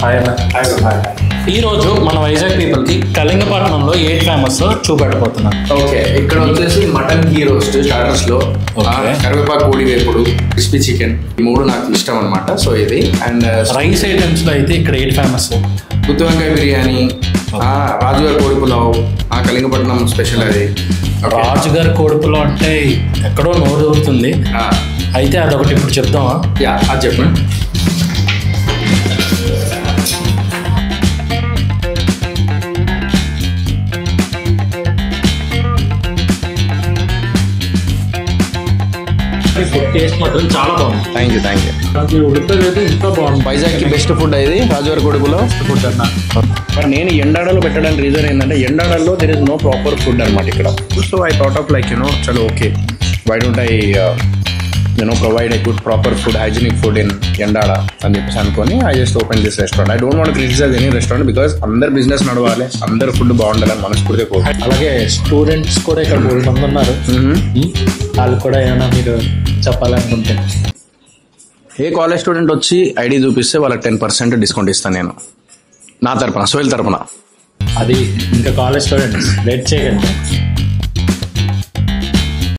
ఈ రోజు మన వైజాగ్ పీపుల్ కి కళింగపట్నంలో ఏది ఫేమస్ చూపెట్టబోతున్నాం. ఓకే, ఇక్కడ వచ్చేసి మటన్ ఘీ రోస్ట్ స్టార్టర్స్ లో, కరివేపాకు కోడి వేపుడు, క్రిస్పీ చికెన్, ఈ మూడు నాకు ఇష్టం అనమాట. సో ఇది అండ్ రైస్ ఐటమ్స్ లో అయితే ఇక్కడ ఏది ఫేమస్? గుత్తి వంకాయ బిర్యానీ, రాజుగారి కోడి పులావ్, కళింగపట్నం స్పెషల్ అది. రాజుగారి కోడి పులావ్ అంటే ఎక్కడో నోరు ఊరుతుంది. అయితే అదొకటి ఇప్పుడు చెప్దామా? అది చెప్పండి. ఫుడ్ టేస్ట్ మాత్రం చాలా బాగుంది. Thank you. ఉడిపేది అయితే ఇంకా బాగుంది. వైజాగ్ కి బెస్ట్ ఫుడ్ ఇది రాజుగారి కోడి పులావ్ ఫుడ్ అన్న. మరి నేను ఎండాడలో పెట్టడానికి రీజన్ ఏంటంటే ఎండాడల్లో there is no proper food అనమాట ఇక్కడ. So I thought of like చలో okay, why don't I provide a good proper food, hygienic food in Endada అని చెప్పేసి అనుకొని I just open this restaurant. I don't want criticize any restaurant because అందరు business నడవాలి, అందరు food బాగుండాలని మనస్ఫూర్తిగా కోరు. అలాగే స్టూడెంట్స్ కూడా ఇక్కడ 3 మంది ఉన్నారు. వాళ్ళు కూడా ఏమైనా మీరు చెప్పాలనుకుంటే, ఏ కాలేజ్ స్టూడెంట్ వచ్చి ఐడి చూపిస్తే వాళ్ళకి 10% డిస్కౌంట్ ఇస్తాను నేను, నా తరపున, సోయిల్ తరపున. అది ఇంకా కాలేజ్ స్టూడెంట్స్ లేట్ చేయకండి.